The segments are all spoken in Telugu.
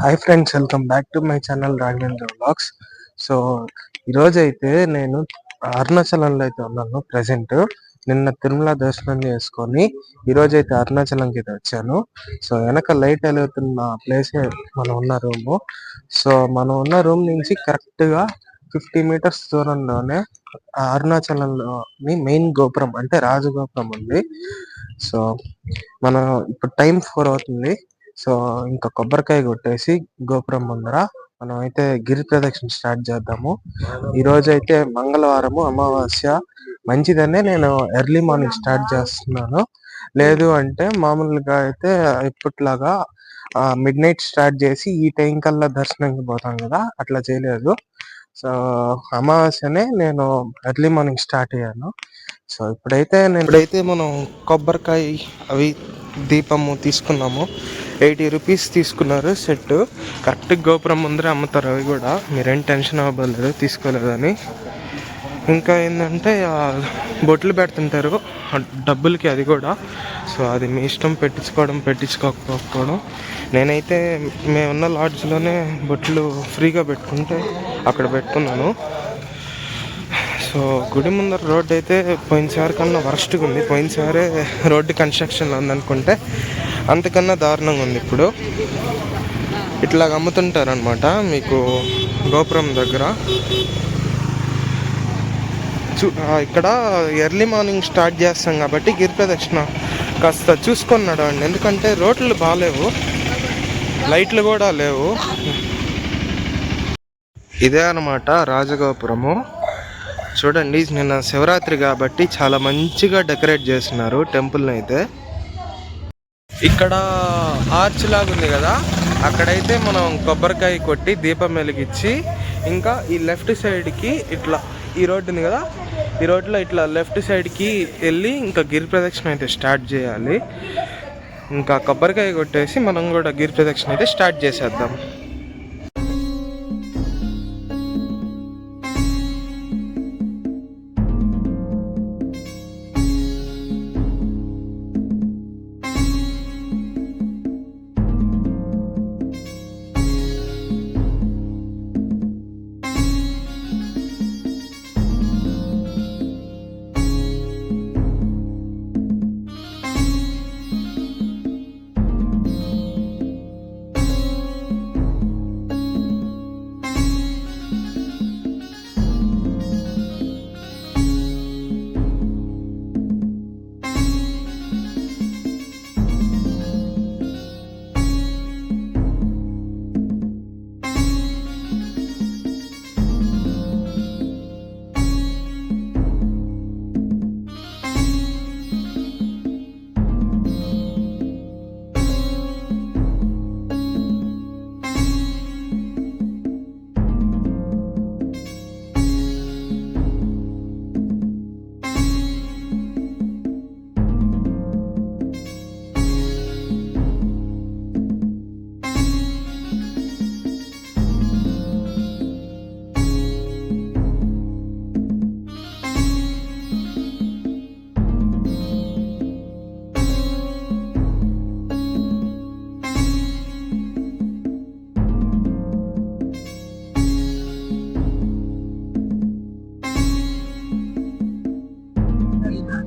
Hi friends, welcome back to my channel Raghavendra vlogs. So ఈరోజు అయితే నేను అరుణాచలంలో అయితే ఉన్నాను ప్రెసెంట్. నిన్న తిరుమల దర్శనం చేసుకొని ఈరోజు అయితే అరుణాచలంకి అయితే వచ్చాను. సో వెనక లైట్ వెలుగుతున్న ప్లేసే మనం ఉన్న రూము. సో మనం ఉన్న రూమ్ నుంచి కరెక్ట్ గా 50 మీటర్స్ దూరంలోనే అరుణాచలంలోని మెయిన్ గోపురం అంటే రాజగోపురం ఉంది. సో మనం ఇప్పుడు టైం 4 అవుతుంది. సో ఇంకా కొబ్బరికాయ కొట్టేసి గోపురం ముందర మనం అయితే గిరి ప్రదక్షిణ స్టార్ట్ చేద్దాము. ఈ రోజు అయితే మంగళవారము, అమావాస్య మంచిదనే నేను ఎర్లీ మార్నింగ్ స్టార్ట్ చేస్తున్నాను. లేదు అంటే మామూలుగా అయితే ఇప్పట్లాగా మిడ్ నైట్ స్టార్ట్ చేసి ఈ టైం కల్లా దర్శనంకి పోతాం కదా, అట్లా చేయలేదు. సో అమావాస్యనే నేను ఎర్లీ మార్నింగ్ స్టార్ట్ అయ్యాను. సో ఇప్పుడైతే మనం కొబ్బరికాయ అవి దీపము తీసుకున్నాము. 80 రూపీస్ తీసుకున్నారు సెట్. కరెక్ట్ గోపురం ముందరే అమ్ముతారు అవి కూడా, మీరేం టెన్షన్ అవ్వలేదు తీసుకోలేదని. ఇంకా ఏంటంటే బొట్లు పెడుతుంటారు డబ్బులకి, అది కూడా. సో అది మీ ఇష్టం, పెట్టించుకోకపోవడం. నేనైతే మేమున్న లాడ్జ్లోనే బొట్లు ఫ్రీగా పెట్టుకుంటే అక్కడ పెట్టుకున్నాను. సో గుడి ముందర రోడ్డు అయితే పోయినసారి కన్నా వరస్ట్గా ఉంది. పోయినసారే రోడ్డు కన్స్ట్రక్షన్లో ఉందనుకుంటే అంతకన్నా దారుణంగా ఉంది. ఇప్పుడు ఇట్లా అమ్ముతుంటారనమాట మీకు గోపురం దగ్గర. ఇక్కడ ఎర్లీ మార్నింగ్ స్టార్ట్ చేస్తాం కాబట్టి గిరి ప్రదక్షిణ కాస్త చూసుకొని నడవండి, ఎందుకంటే రోడ్లు బాగాలేవు, లైట్లు కూడా లేవు. ఇదే అనమాట రాజగోపురము. చూడండి, నిన్న శివరాత్రి కాబట్టి చాలా మంచిగా డెకరేట్ చేస్తున్నారు టెంపుల్ని అయితే. ఇక్కడ ఆర్చ్ లాగా ఉంది కదా, అక్కడైతే మనం కొబ్బరికాయ కొట్టి దీపం వెలిగించి ఇంకా ఈ లెఫ్ట్ సైడ్కి ఇట్లా ఈ రోడ్డు ఉంది కదా, ఈ రోడ్లో ఇట్లా లెఫ్ట్ సైడ్కి వెళ్ళి ఇంకా గిరి ప్రదక్షిణ అయితే స్టార్ట్ చేయాలి. ఇంకా కొబ్బరికాయ కొట్టేసి మనం కూడా గిరి ప్రదక్షిణ అయితే స్టార్ట్ చేసేద్దాం.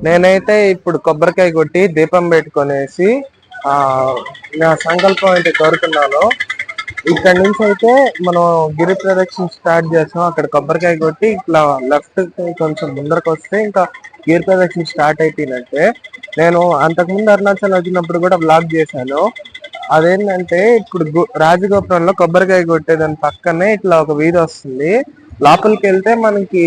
నేనైతే ఇప్పుడు కొబ్బరికాయ కొట్టి దీపం పెట్టుకునేసి నా సంకల్పం అయితే కోరుకున్నాను. ఇక్కడ నుంచి అయితే మనం గిరి ప్రదక్షిణ స్టార్ట్ చేస్తాం. అక్కడ కొబ్బరికాయ కొట్టి ఇట్లా లెఫ్ట్ కొంచెం ముందరకు వస్తే ఇంకా గిరి ప్రదక్షిణ స్టార్ట్ అయిపోయినట్టే. నేను అంతకుముందు అరుణాచల్ వచ్చినప్పుడు కూడా బ్లాగ్ చేశాను. అదేంటంటే ఇప్పుడు రాజగోపురంలో కొబ్బరికాయ కొట్టేదాని పక్కనే ఇట్లా ఒక వీధి వస్తుంది. లోపలికి వెళ్తే మనకి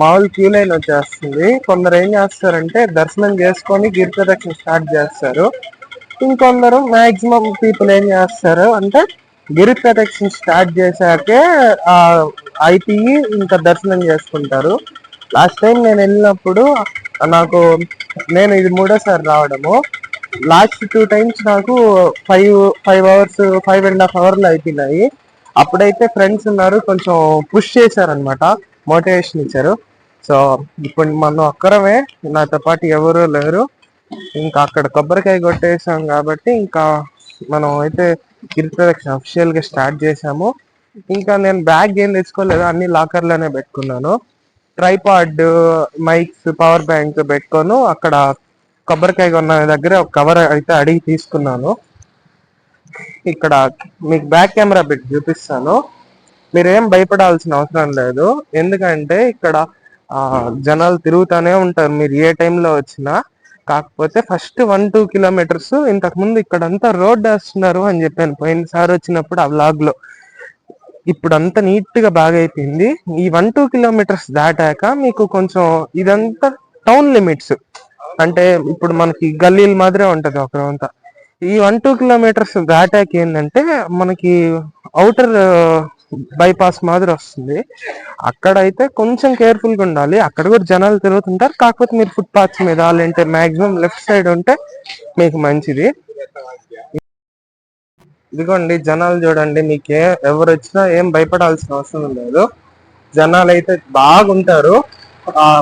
మామూలు క్యూ లైన్ వచ్చేస్తుంది. కొందరు ఏం చేస్తారంటే దర్శనం చేసుకొని గిరి ప్రదక్షిణ స్టార్ట్ చేస్తారు. ఇంకొందరు మాక్సిమం పీపుల్ ఏం చేస్తారు అంటే గిరి ప్రదక్షిణ స్టార్ట్ చేశాకే అయిపోయి ఇంకా దర్శనం చేసుకుంటారు. లాస్ట్ టైం నేను వెళ్ళినప్పుడు నేను ఇది 3వ సారి రావడము. లాస్ట్ 2 times నాకు 5 hours 5.5 hours అయిపోయినాయి. అప్పుడైతే ఫ్రెండ్స్ ఉన్నారు, కొంచెం పుష్ చేశారనమాట, మోటివేషన్ ఇచ్చారు. సో ఇప్పుడు మనం ఒక్కరమే, నాతో పాటు ఎవరు లేరు. ఇంకా అక్కడ కొబ్బరికాయ కొట్టేసాం కాబట్టి ఇంకా మనం అయితే గిరి ప్రదక్షిణ అఫిషియల్ గా స్టార్ట్ చేసాము. ఇంకా నేను బ్యాగ్ ఏం తెచ్చుకోలేదు, అన్ని లాకర్ లోనే పెట్టుకున్నాను. ట్రైపాడ్, మైక్స్, పవర్ బ్యాంక్ పెట్టుకోను. అక్కడ కొబ్బరికాయ కొన్న దగ్గర ఒక కవర్ అయితే అడిగి తీసుకున్నాను. ఇక్కడ మీకు బ్యాక్ కెమెరా పెట్టి చూపిస్తాను. మీరేం భయపడాల్సిన అవసరం లేదు, ఎందుకంటే ఇక్కడ జనాలు తిరుగుతూనే ఉంటారు మీరు ఏ టైంలో వచ్చినా. కాకపోతే ఫస్ట్ 1-2 కిలోమీటర్స్ ఇంతకు ముందు ఇక్కడంతా రోడ్ వేస్తున్నారు అని చెప్పాను పోయినసారి వచ్చినప్పుడు ఆ వ్లాగ్ లో. ఇప్పుడు అంతా నీట్ గా బాగా అయిపోయింది. ఈ 1-2 కిలోమీటర్స్ దాటాక మీకు కొంచెం ఇదంతా టౌన్ లిమిట్స్, అంటే ఇప్పుడు మనకి గల్లీల మాదిరే ఉంటది ఒకరంతా. ఈ 1-2 కిలోమీటర్స్ దాటాక ఏంటంటే మనకి అవుటర్ బైపాస్ మాదిరి వస్తుంది. అక్కడైతే కొంచెం కేర్ఫుల్ గా ఉండాలి, అక్కడ కూడా జనాలు తిరుగుతుంటారు. కాకపోతే మీరు ఫుట్ పాత్స్ మీద లేదంటే మాక్సిమం లెఫ్ట్ సైడ్ ఉంటే మీకు మంచిది. ఇదిగోండి జనాలు చూడండి, మీకే ఎవరు వచ్చినా ఏం భయపడాల్సిన అవసరం లేదు. జనాలు అయితే బాగుంటారు.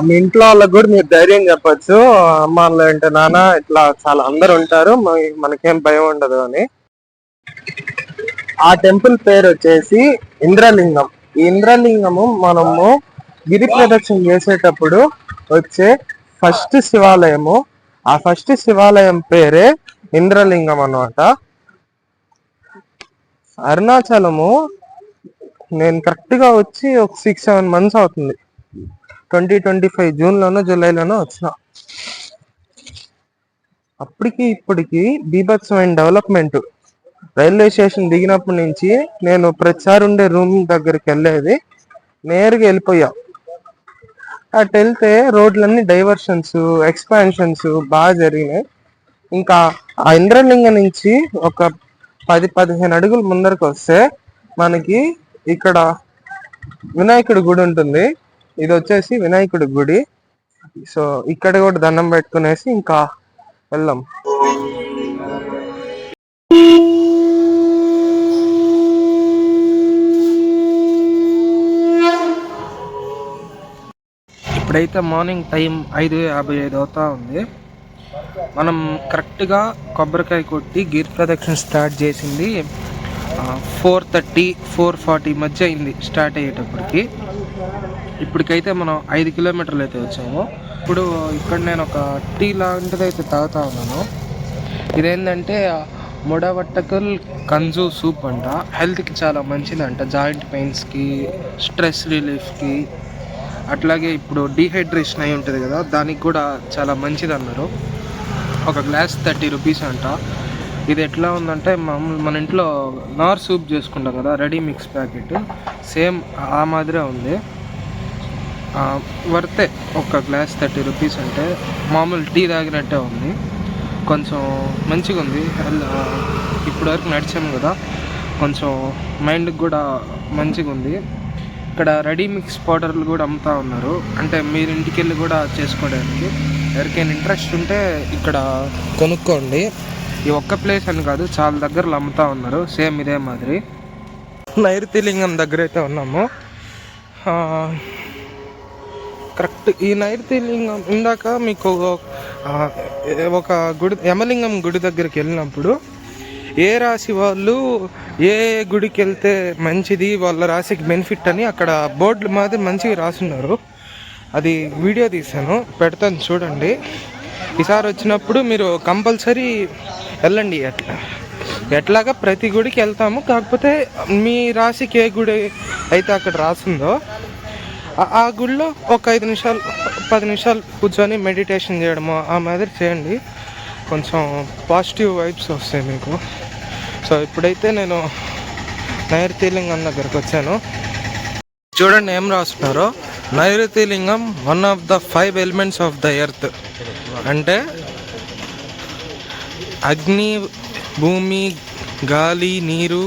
మీ ఇంట్లో వాళ్ళకి కూడా మీరు ధైర్యం చెప్పచ్చు, అమ్మ వాళ్ళు అంటే నాన్న ఇట్లా చాలా అందరు ఉంటారు, మనకేం భయం ఉండదు అని. ఆ టెంపుల్ పేరు వచ్చేసి ఇంద్రలింగం. ఈ ఇంద్రలింగము మనము గిరి ప్రదక్షిణ చేసేటప్పుడు వచ్చే ఫస్ట్ శివాలయము. ఆ ఫస్ట్ శివాలయం పేరే ఇంద్రలింగం అన్నమాట. అరుణాచలము నేను కరెక్ట్ గా వచ్చి ఒక 6-7 months అవుతుంది. 2025 జూన్లోనో జూలైలోనో వచ్చిన. అప్పటికి ఇప్పటికి బీభత్సమైన డెవలప్మెంట్. రైల్వే స్టేషన్ దిగినప్పటి నుంచి నేను ప్రతిసారి ఉండే రూమ్ దగ్గరికి వెళ్ళేది నేరుగా వెళ్ళిపోయా. అటు వెళ్తే రోడ్లన్నీ డైవర్షన్స్, ఎక్స్పాన్షన్స్ బాగా జరిగినాయి. ఇంకా ఆ ఇంద్రలింగం నుంచి ఒక 10-15 అడుగులు ముందరకు వస్తే మనకి ఇక్కడ వినాయకుడి గుడి ఉంటుంది. ఇది వచ్చేసి వినాయకుడి గుడి. సో ఇక్కడ కూడా దండం పెట్టుకునేసి ఇంకా వెళ్దాం. ఇప్పుడైతే మార్నింగ్ టైం 5:55 అవుతా ఉంది. మనం కరెక్ట్గా కొబ్బరికాయ కొట్టి గిరి ప్రదక్షిణ స్టార్ట్ చేసింది 4:30, 4:40 మధ్య అయింది స్టార్ట్ అయ్యేటప్పటికి. ఇప్పటికైతే మనం 5 కిలోమీటర్లు అయితే వచ్చాము. ఇప్పుడు ఇక్కడ నేను ఒక టీ లాంటిది అయితే తాగుతా ఉన్నాను. ఇదేంటంటే ముడవట్టకల్ కంజు సూప్ అంట. హెల్త్కి చాలా మంచిదంట, జాయింట్ పెయిన్స్కి, స్ట్రెస్ రిలీఫ్కి, అట్లాగే ఇప్పుడు డీహైడ్రేషన్ అయి ఉంటుంది కదా దానికి కూడా చాలా మంచిది అన్నారు. ఒక గ్లాస్ 30 రూపీస్ అంట. ఇది ఎట్లా ఉందంటే మన ఇంట్లో నార్ సూప్ చేసుకుంటాం కదా, రెడీ మిక్స్ ప్యాకెట్, సేమ్ ఆ మాదిరే ఉంది. వర్తే ఒక గ్లాస్ 30 రూపీస్ అంటే మామూలు టీ తాగినట్టే ఉంది. కొంచెం మంచిగా ఉంది. ఇప్పటివరకు నడిచాము కదా, కొంచెం మైండ్కి కూడా మంచిగా ఉంది. ఇక్కడ రెడీ మిక్స్ పౌడర్లు కూడా అమ్ముతూ ఉన్నారు, అంటే మీరు ఇంటికి వెళ్ళి కూడా చేసుకోవడానికి. ఎవరికైనా ఇంట్రెస్ట్ ఉంటే ఇక్కడ కొనుక్కోండి. ఈ ఒక్క ప్లేస్ అని కాదు, చాలా దగ్గరలో అమ్ముతూ ఉన్నారు సేమ్ ఇదే మాదిరి. నైరుతి లింగం దగ్గర అయితే ఉన్నాము. కరెక్ట్ ఈ నైరుతి లింగం ఇందాక మీకు ఒక గుడి, యమలింగం గుడి దగ్గరికి వెళ్ళినప్పుడు ఏ రాశి వాళ్ళు ఏ గుడికి వెళ్తే మంచిది, వాళ్ళ రాశికి బెనిఫిట్ అని అక్కడ బోర్డులు మాది మంచిగా రాసున్నారు. అది వీడియో తీసాను, పెడతాను చూడండి. ఈసారి వచ్చినప్పుడు మీరు కంపల్సరీ వెళ్ళండి. ఎట్లాగా ప్రతి గుడికి వెళ్తాము, కాకపోతే మీ రాశికి ఏ గుడి అయితే అక్కడ రాసిందో ఆ గుడిలో ఒక 5 నిమిషాలు 10 నిమిషాలు కూర్చొని మెడిటేషన్ చేయడము ఆ మాదిరి చేయండి. కొంచెం పాజిటివ్ వైబ్స్ వస్తాయి మీకు. సో ఇప్పుడైతే నేను నైరుతి లింగం దగ్గరకు వచ్చాను. చూడండి ఏం రాస్తున్నారో. నైరుతి లింగం 1 of the 5 elements of the earth. అంటే అగ్ని, భూమి, గాలి, నీరు,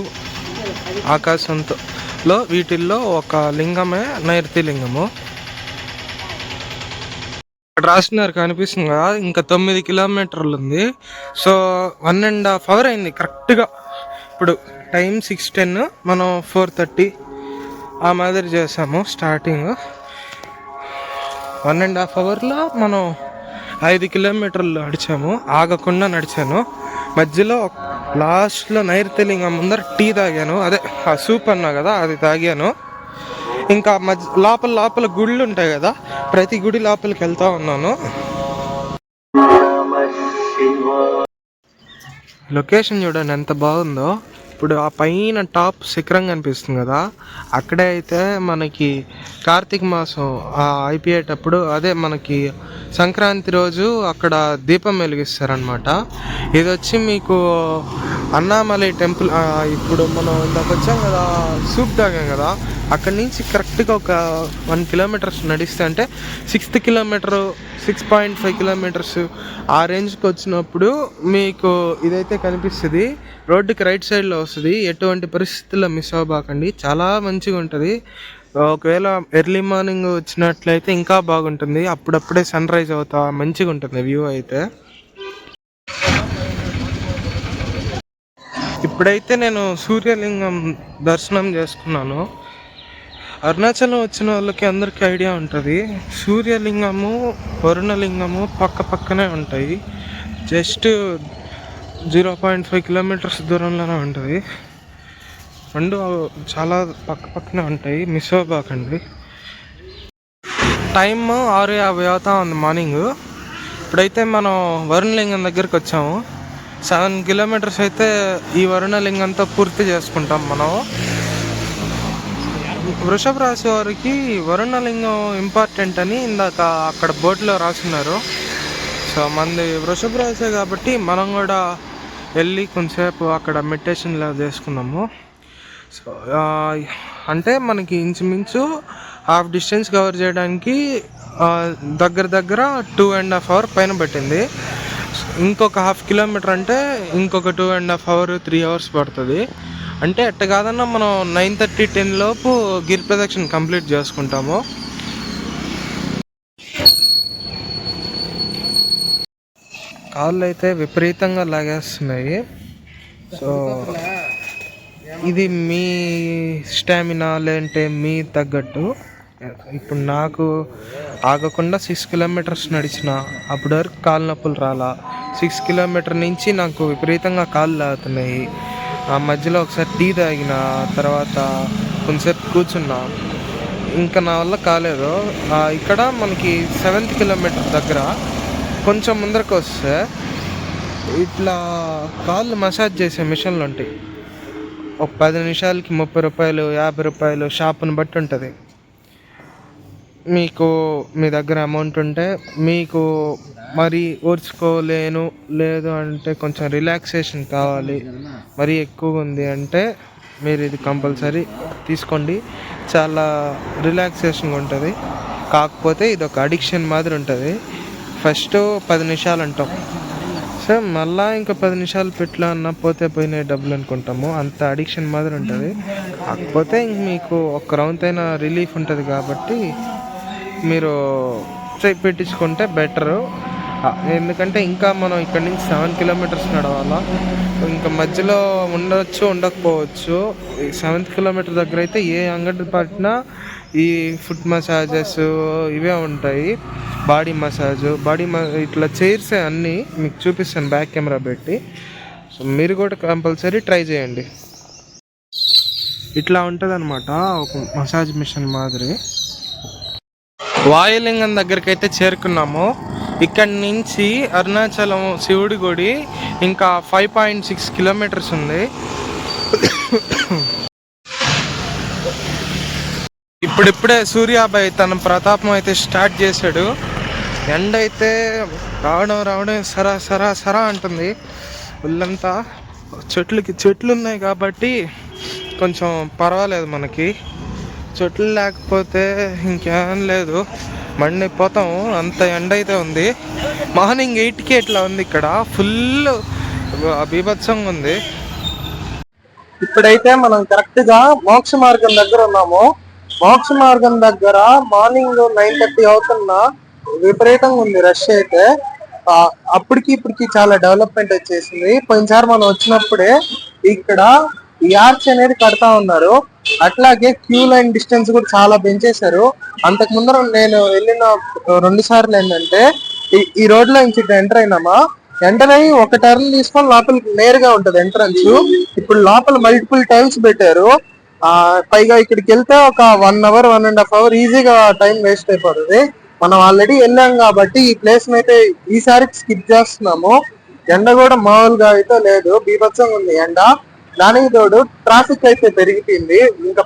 ఆకాశంలో వీటిల్లో ఒక లింగమే నైరుతి లింగము. ఇక్కడ రాస్తున్నారు కనిపిస్తుంది కదా, ఇంకా 9 కిలోమీటర్లు ఉంది. సో 1.5 hours అయింది కరెక్ట్గా. ఇప్పుడు టైం 6:10, మనం 4:30 ఆ మాదిరి చేసాము స్టార్టింగ్. 1.5 hourలో మనం 5 కిలోమీటర్లు నడిచాము, ఆగకుండా నడిచాను. మధ్యలో లాస్ట్లో నైరుతిలింగం ముందర టీ తాగాను, అదే ఆ సూప్ అన్నా కదా అది తాగాను. ఇంకా లోపల లోపల గుళ్ళు ఉంటాయి కదా, ప్రతి గుడి లోపలికి వెళ్తా ఉన్నాను. లొకేషన్ చూడండి ఎంత బాగుందో. ఇప్పుడు ఆ పైన టాప్ శిఖరం కనిపిస్తుంది కదా, అక్కడే అయితే మనకి కార్తీక మాసం అయిపోయేటప్పుడు, అదే మనకి సంక్రాంతి రోజు అక్కడ దీపం వెలిగిస్తారనమాట. ఇది వచ్చి మీకు అన్నామలై టెంపుల్. ఇప్పుడు మనం ఇందాక వచ్చాం కదా, సూప్ తాగాం కదా, అక్కడి నుంచి కరెక్ట్గా ఒక 1 కిలోమీటర్స్ నడిస్తే, అంటే 6th కిలోమీటరు 6.5 కిలోమీటర్స్ ఆ రేంజ్కి వచ్చినప్పుడు మీకు ఇదైతే కనిపిస్తుంది. రోడ్డుకి రైట్ సైడ్లో వస్తుంది. ఎటువంటి పరిస్థితుల్లో మిస్ అవ్వబాకండి, చాలా మంచిగా ఉంటుంది. ఒకవేళ ఎర్లీ మార్నింగ్ వచ్చినట్లయితే ఇంకా బాగుంటుంది, అప్పుడప్పుడే సన్ రైజ్ అవుతా మంచిగా ఉంటుంది వ్యూ అయితే. ఇప్పుడైతే నేను సూర్యలింగం దర్శనం చేసుకున్నాను. అరుణాచలం వచ్చిన వాళ్ళకి అందరికీ ఐడియా ఉంటుంది, సూర్యలింగము వరుణలింగము పక్క పక్కనే ఉంటాయి. జస్ట్ 0.5 కిలోమీటర్స్ దూరంలోనే ఉంటుంది. రెండు చాలా పక్క పక్కనే ఉంటాయి, మిస్ అవ్వబాకండి. టైమ్ 6:50 అవుతా ఉంది మార్నింగ్. ఇప్పుడైతే మనం వరుణలింగం దగ్గరికి వచ్చాము. 7 కిలోమీటర్స్ అయితే ఈ వరుణలింగంతో పూర్తి చేసుకుంటాం మనం. వృషభ రాశి వారికి వరుణలింగం ఇంపార్టెంట్ అని ఇందాక అక్కడ బోర్డులో రాస్తున్నారు. సో మనది వృషభ రాశి కాబట్టి మనం కూడా వెళ్ళి కొంచెంసేపు అక్కడ మెడిటేషన్లా చేసుకున్నాము. సో అంటే మనకి ఇంచుమించు హాఫ్ డిస్టెన్స్ కవర్ చేయడానికి దగ్గర 2.5 hours పైన పట్టింది. ఇంకొక 1/2 కిలోమీటర్ అంటే ఇంకొక 2.5 hours 3 hours పడుతుంది. అంటే ఎట్ట కాదన్నా మనం 9:30-10 లోపు గిరి ప్రదక్షిణ కంప్లీట్ చేసుకుంటాము. కాళ్ళు అయితే విపరీతంగా లాగేస్తున్నాయి. సో ఇది మీ స్టామినా లేదంటే మీ తగ్గట్టు. ఇప్పుడు నాకు ఆగకుండా 6 kilometers నడిచిన, అప్పటి వరకు కాళ్ళ నొప్పులు రాలా. 6 kilometers నుంచి నాకు విపరీతంగా కాళ్ళు లాగుతున్నాయి. ఆ మధ్యలో ఒకసారి టీ తాగిన తర్వాత కొంచెంసేపు కూర్చున్నా, ఇంకా నా వల్ల కాలేదు. ఇక్కడ మనకి 7th kilometer దగ్గర కొంచెం ముందరకు వస్తే ఇట్లా కాళ్ళు మసాజ్ చేసే మిషన్లు ఉంటాయి. ఒక 10 నిమిషాలకి 30 రూపాయలు 50 రూపాయలు షాపుని బట్టి ఉంటుంది. మీకు మీ దగ్గర అమౌంట్ ఉంటే, మీకు మరి ఓర్చుకోలేను లేదు అంటే కొంచెం రిలాక్సేషన్ కావాలి, మరీ ఎక్కువ ఉంది అంటే మీరు ఇది కంపల్సరీ తీసుకోండి. చాలా రిలాక్సేషన్గా ఉంటుంది. కాకపోతే ఇది ఒక అడిక్షన్ మాదిరి ఉంటుంది. ఫస్ట్ 10 నిమిషాలు అంటాం, సో మళ్ళీ ఇంకా 10 నిమిషాలు పెట్లా అన్న పోతే పోయిన డబ్బులు అనుకుంటాము. అంత అడిక్షన్ మాదిరి ఉంటుంది. కాకపోతే ఇంక మీకు ఒక రౌండ్ అయినా రిలీఫ్ ఉంటుంది కాబట్టి మీరు పెట్టించుకుంటే బెటరు. ఎందుకంటే ఇంకా మనం ఇక్కడ నుంచి 7 kilometers నడవాలా. ఇంకా మధ్యలో ఉండొచ్చు ఉండకపోవచ్చు. 7th kilometer దగ్గర అయితే ఏ అంగడి పట్టినా ఈ ఫుట్ మసాజెస్ ఇవే ఉంటాయి. బాడీ మసాజ్, ఇట్లా చైర్స్ అన్నీ మీకు చూపిస్తాను బ్యాక్ కెమెరా పెట్టి. సో మీరు కూడా కంపల్సరీ ట్రై చేయండి. ఇట్లా ఉంటుంది అనమాట ఒక మసాజ్ మిషన్ మాదిరి. వాయులింగం దగ్గరికి అయితే చేరుకున్నాము. ఇక్కడి నుంచి అరుణాచలం శివుడి గుడి ఇంకా 5.6 kilometers ఉంది. ఇప్పుడిప్పుడే సూర్యాబాయ్ తన ప్రతాపం అయితే స్టార్ట్ చేశాడు. ఎండ అయితే రావడం సరా అంటుంది. ఒళ్ళంతా చెట్లు ఉన్నాయి కాబట్టి కొంచెం పర్వాలేదు మనకి. చెట్లు లేకపోతే ఇంకేం లేదు, మండిపోతాము, అంత ఎండ అయితే ఉంది. మార్నింగ్ 8కి ఇట్లా ఉంది, ఇక్కడ ఫుల్ బీభత్సంగా ఉంది. ఇప్పుడైతే మనం కరెక్ట్గా మోక్ష మార్గం దగ్గర ఉన్నాము. మోక్ష మార్గం దగ్గర మార్నింగ్ 9:30 అవుతున్నా విపరీతంగా ఉంది రష్ అయితే. అప్పటికి ఇప్పటికి చాలా డెవలప్మెంట్ వచ్చేసింది. పోయినసారి మనం వచ్చినప్పుడే ఇక్కడ ఈ ఆర్చ్ అనేది కడతా ఉన్నారు. అట్లాగే క్యూ లైన్ డిస్టెన్స్ కూడా చాలా పెంచేశారు. అంతకు ముందర నేను వెళ్ళిన 2 సార్లు ఏంటంటే ఈ రోడ్ లో నుంచి ఎంటర్ అయినామా, వెంటనే ఒక టర్న్ తీసుకొని లోపలికి నేరుగా ఉంటది ఎంట్రన్స్. ఇప్పుడు లోపల మల్టిపుల్ టైమ్స్ పెట్టారు. పైగా ఇక్కడికి వెళ్తే ఒక 1 అవర్ 1.5 అవర్ ఈజీగా టైం వేస్ట్ అయిపోతుంది. మనం ఆల్రెడీ వెళ్ళాం కాబట్టి ఈ ప్లేస్ అయితే ఈసారి స్కిప్ చేస్తున్నాము. ఎండ కూడా మామూలుగా అయితే లేదు, బీభత్సంగా ఉంది ఎండ. దానికి తోడు ట్రాఫిక్ అయితే పెరిగిపోయింది. ఇంకా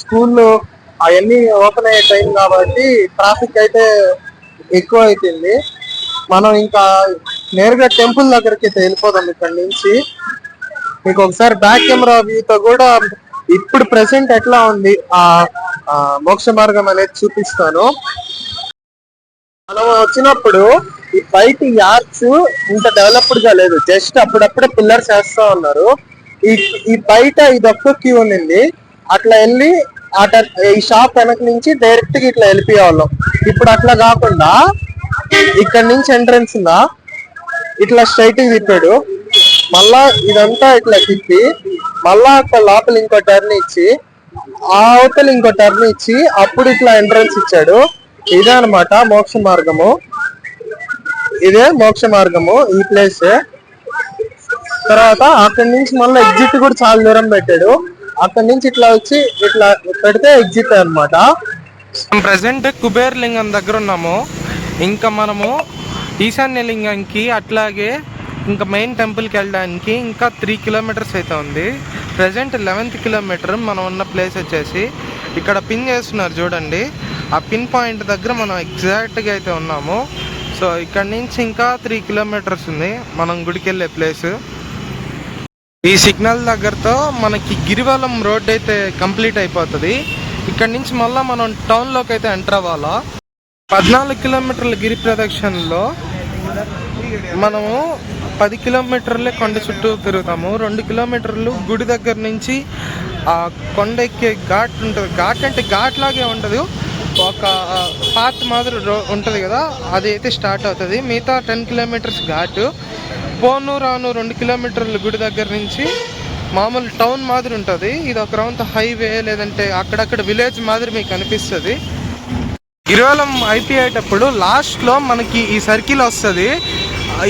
స్కూల్లో అవన్నీ ఓపెన్ అయ్యే టైం కాబట్టి ట్రాఫిక్ అయితే ఎక్కువ అయిపోయింది. మనం ఇంకా నేరుగా టెంపుల్ దగ్గరికి అయితే వెళ్ళిపోదాం ఇక్కడ నుంచి. మీకు ఒకసారి బ్యాక్ కెమెరా వ్యూతో కూడా ఇప్పుడు ప్రెసెంట్ ఎట్లా ఉంది ఆ మోక్ష మార్గం అనేది చూపిస్తాను. మనం వచ్చినప్పుడు ఈ బయట యార్డ్స్ ఇంత డెవలప్డ్ గా లేదు, జస్ట్ అప్పుడప్పుడే పిల్లర్స్ వేస్తా ఉన్నారు. ఈ ఈ బయట ఇదొక్క క్యూ ఉంది. అట్లా వెళ్ళి ఈ షాప్ వెనక నుంచి డైరెక్ట్ గా ఇట్లా వెళ్ళిపోయేవాళ్ళం. ఇప్పుడు అట్లా కాకుండా ఇక్కడ నుంచి ఎంట్రన్స్ ఉందా, ఇట్లా స్ట్రైట్ తిప్పాడు. మళ్ళా ఇదంతా ఇట్లా తిప్పి మళ్ళా అక్కడ లోపల ఇంకో టర్న్ ఇచ్చి ఆ అవతల ఇంకో టర్న్ ఇచ్చి అప్పుడు ఇట్లా ఎంట్రన్స్ ఇచ్చాడు. ఇదే అనమాట మోక్ష మార్గము. ఇదే మోక్ష మార్గము ఈ ప్లేస్. తర్వాత అక్కడి నుంచి మళ్ళీ ఎగ్జిట్ కూడా చాలా దూరం పెట్టాడు. అక్కడి నుంచి ఇట్లా వచ్చి ఇట్లా పెడితే ఎగ్జిట్ అనమాట. ప్రెసెంట్ కుబేర్ లింగం దగ్గర ఉన్నాము. ఇంకా మనము ఈశాన్య లింగంకి అట్లాగే ఇంకా మెయిన్ టెంపుల్కి వెళ్ళడానికి ఇంకా 3 కిలోమీటర్స్ అయితే ఉంది. ప్రజెంట్ 11th కిలోమీటర్ మనం ఉన్న ప్లేస్ వచ్చేసి ఇక్కడ పిన్ చేస్తున్నారు చూడండి. ఆ పిన్ పాయింట్ దగ్గర మనం ఎగ్జాక్ట్గా అయితే ఉన్నాము. సో ఇక్కడ నుంచి ఇంకా 3 కిలోమీటర్స్ ఉంది మనం గుడికి వెళ్ళే ప్లేస్. ఈ సిగ్నల్ దగ్గరతో మనకి గిరివలం రోడ్ అయితే కంప్లీట్ అయిపోతుంది. ఇక్కడ నుంచి మళ్ళీ మనం టౌన్లోకి అయితే ఎంటర్ అవ్వాలా. 14 కిలోమీటర్ల గిరి ప్రదక్షిణలో మనము 10 కిలోమీటర్లే కొండ చుట్టూ తిరుగుతాము. 2 కిలోమీటర్లు గుడి దగ్గర నుంచి ఆ కొండ ఎక్కే ఘాట్ ఉంటుంది. ఘాట్ అంటే ఘాట్ లాగే ఉండదు, ఒక పాత్ మాదిరి ఉంటుంది కదా, అది అయితే స్టార్ట్ అవుతుంది. మిగతా 10 కిలోమీటర్స్ ఘాటు. పోను రాను 2 కిలోమీటర్లు గుడి దగ్గర నుంచి మామూలు టౌన్ మాదిరి ఉంటుంది. ఇది ఒక రౌండ్ హైవే లేదంటే అక్కడక్కడ విలేజ్ మాదిరి మీకు అనిపిస్తుంది. గిరివలం అయిపోయేటప్పుడు లాస్ట్లో మనకి ఈ సర్కిల్ వస్తుంది.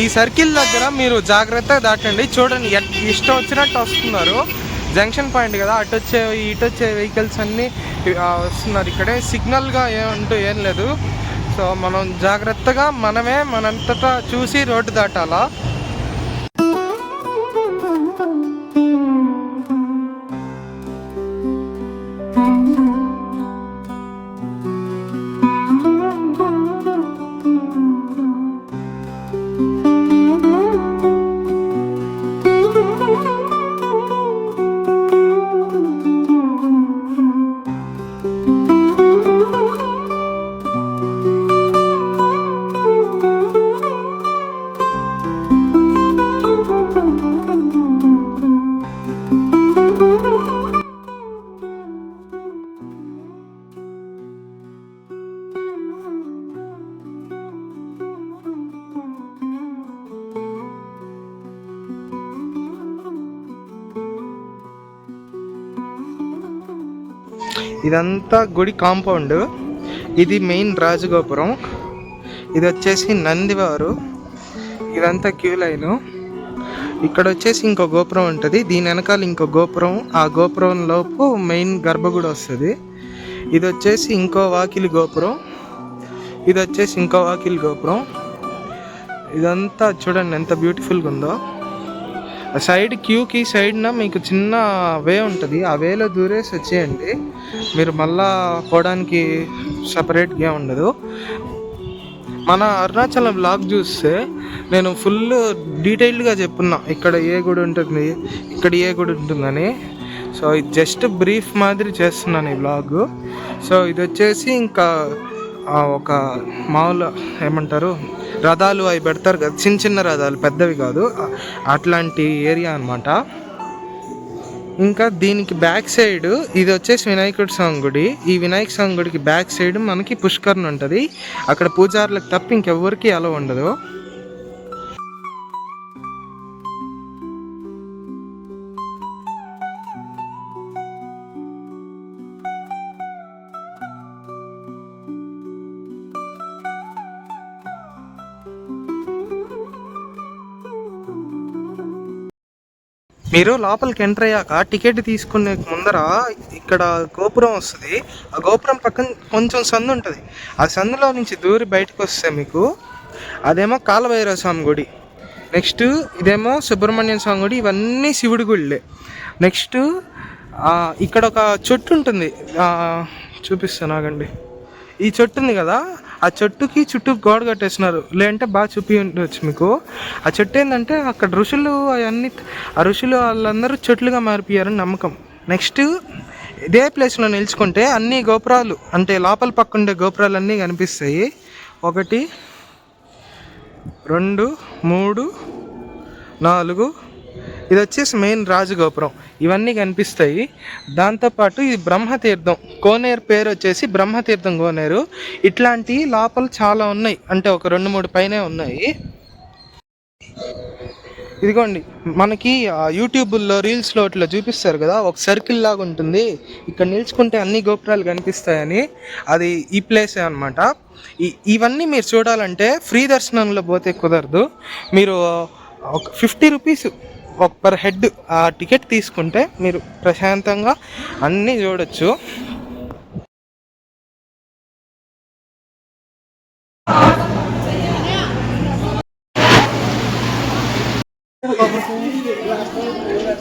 ఈ సర్కిల్ దగ్గర మీరు జాగ్రత్తగా దాటండి. చూడండి ఇష్టం వచ్చినట్టు వస్తున్నారు. జంక్షన్ పాయింట్ కదా, అటు వచ్చే వెహికల్స్ అన్నీ వస్తున్నారు. ఇక్కడే సిగ్నల్గా ఏం లేదు. సో మనం జాగ్రత్తగా మనంతటా చూసి రోడ్డు దాటాలా. ఇదంతా గుడి కాంపౌండ్. ఇది మెయిన్ రాజగోపురం. ఇది వచ్చేసి నందివారు. ఇదంతా క్యూ లైను. ఇక్కడ వచ్చేసి ఇంకో గోపురం ఉంటుంది, దీని వెనకాల ఇంకో గోపురం. ఆ గోపురం లోపు మెయిన్ గర్భగుడి వస్తుంది. ఇది వచ్చేసి ఇంకో వాకిలి గోపురం. ఇది వచ్చేసి ఇంకో వాకిలి గోపురం. ఇదంతా చూడండి ఎంత బ్యూటిఫుల్గా ఉందో. సైడ్ క్యూకి సైడ్న మీకు చిన్న వే ఉంటుంది, ఆ వేలో దూరేసి వచ్చేయండి. మీరు మళ్ళా పోవడానికి సపరేట్గా ఉండదు. మన అరుణాచలం బ్లాగ్ చూస్తే నేను ఫుల్ డీటెయిల్డ్గా చెప్పున్నా ఇక్కడ ఏ గుడి ఉంటుంది, ఇక్కడ ఏ గుడి ఉంటుందని. సో ఇది జస్ట్ బ్రీఫ్ మాదిరి చేస్తున్నాను ఈ బ్లాగ్. సో ఇది వచ్చేసి ఇంకా ఒక మామూలు ఏమంటారు రథాలు అవి పెడతారు కదా, చిన్న చిన్న రథాలు, పెద్దవి కాదు, అట్లాంటి ఏరియా అనమాట. ఇంకా దీనికి బ్యాక్ సైడ్ ఇది వచ్చేసి వినాయకుడి స్వామి గుడి. ఈ వినాయక స్వామి గుడికి బ్యాక్ సైడ్ మనకి పుష్కరణ ఉంటుంది. అక్కడ పూజారులకు తప్ప ఇంకెవ్వరికి అలో ఉండదు. మీరు లోపలికి ఎంటర్ అయ్యాక టికెట్ తీసుకునే ముందర ఇక్కడ గోపురం వస్తుంది. ఆ గోపురం పక్కన కొంచెం సందు ఉంటుంది. ఆ సందులో నుంచి దూరి బయటకు వస్తే మీకు అదేమో కాలభైరవ స్వామి గుడి, నెక్స్ట్ ఇదేమో సుబ్రహ్మణ్యం స్వామి గుడి, ఇవన్నీ శివుడి గుళ్ళే. నెక్స్ట్ ఇక్కడ ఒక చెట్టు ఉంటుంది, చూపిస్తాను ఆగండి. ఈ చెట్టు ఉంది కదా, ఆ చెట్టుకి చుట్టూ గోడ కట్టేస్తున్నారు, లేదంటే బాగా చూపి ఉండవచ్చు మీకు. ఆ చెట్టు ఏంటంటే అక్కడ ఋషులు అవన్నీ, ఆ ఋషులు వాళ్ళందరూ చెట్లుగా మారిపోయారని నమ్మకం. నెక్స్ట్ ఇదే ప్లేస్లో నిలుచుకుంటే అన్ని గోపురాలు, అంటే లోపల పక్క ఉండే గోపురాలు అన్నీ కనిపిస్తాయి. 1 2 3 4, ఇది వచ్చేసి మెయిన్ రాజగోపురం, ఇవన్నీ కనిపిస్తాయి. దాంతోపాటు ఇది బ్రహ్మతీర్థం, కోనేరు పేరు వచ్చేసి బ్రహ్మతీర్థం కోనేరు. ఇట్లాంటి లోపల చాలా ఉన్నాయి, అంటే ఒక 2-3 పైనే ఉన్నాయి. ఇదిగోండి, మనకి యూట్యూబ్లో రీల్స్లో ఇట్లా చూపిస్తారు కదా, ఒక సర్కిల్ లాగా ఉంటుంది, ఇక్కడ నిల్చుకుంటే అన్ని గోపురాలు కనిపిస్తాయని. అది ఈ ప్లేసే అనమాట. ఇవన్నీ మీరు చూడాలంటే ఫ్రీ దర్శనంలో పోతే కుదరదు. మీరు ఒక 50 రూపీస్ పర్ హెడ్ ఆ టికెట్ తీసుకుంటే మీరు ప్రశాంతంగా అన్నీ చూడొచ్చు.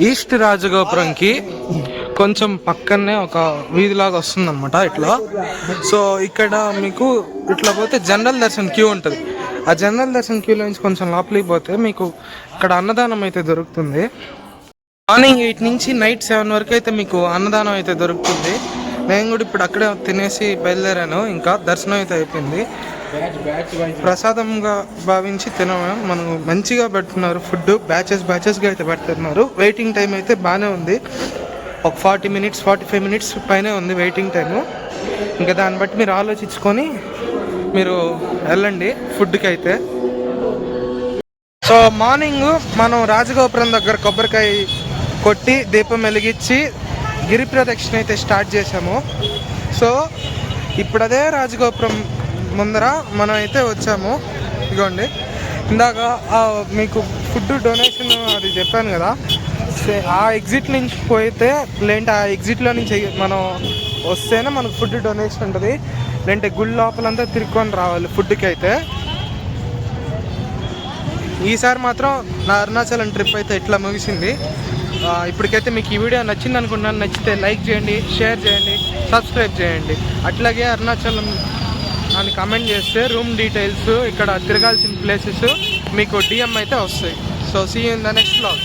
ఈస్ట్ రాజగోపురంకి కొంచెం పక్కనే ఒక వీధిలాగా వస్తుంది అనమాట ఇట్లా. సో ఇక్కడ మీకు ఇట్లా పోతే జనరల్ దర్శన్ క్యూ ఉంటుంది. ఆ జనరల్ దర్శన్ క్యూలో నుంచి కొంచెం లోపలికి పోతే మీకు ఇక్కడ అన్నదానం అయితే దొరుకుతుంది. మార్నింగ్ 8 నుంచి నైట్ 7 వరకు అయితే మీకు అన్నదానం అయితే దొరుకుతుంది. నేను కూడా ఇప్పుడు అక్కడే తినేసి బయలుదేరాను, ఇంకా దర్శనం అయితే అయిపోయింది. ప్రసాదంగా భావించి తినము, మనం మంచిగా పెడుతున్నారు ఫుడ్, బ్యాచెస్గా అయితే పెడుతున్నారు. వెయిటింగ్ టైం అయితే బాగానే ఉంది, ఒక 40 minutes 45 minutes పైనే ఉంది వెయిటింగ్ టైము. ఇంకా దాన్ని బట్టి మీరు ఆలోచించుకొని మీరు వెళ్ళండి ఫుడ్కి అయితే. సో మార్నింగ్ మనం రాజగోపురం దగ్గర కొబ్బరికాయ కొట్టి దీపం వెలిగించి గిరి ప్రదక్షిణ అయితే స్టార్ట్ చేసాము. సో ఇప్పుడు అదే రాజగోపురం ముందర మనం అయితే వచ్చాము. ఇదిగోండి, ఇందాక మీకు ఫుడ్ డొనేషన్ అది చెప్పాను కదా, ఆ ఎగ్జిట్ నుంచి పోయితే, లేదంటే ఆ ఎగ్జిట్లో నుంచి మనం వస్తేనే మనకు ఫుడ్ డొనేషన్ ఉంటుంది, లేదంటే గుడి లోపలంతా తిరుక్కొని రావాలి ఫుడ్కి అయితే. ఈసారి మాత్రం నా అరుణాచలం ట్రిప్ అయితే ఇట్లా ముగిసింది. ఇప్పటికైతే మీకు ఈ వీడియో నచ్చింది అనుకుంటున్నాను. నచ్చితే లైక్ చేయండి, షేర్ చేయండి, సబ్స్క్రైబ్ చేయండి. అట్లాగే అరుణాచలం అని కమెంట్ చేస్తే రూమ్ డీటెయిల్స్, ఇక్కడ తిరగాల్సిన ప్లేసెస్ మీకు DM అయితే వస్తాయి. So see you in the next vlog.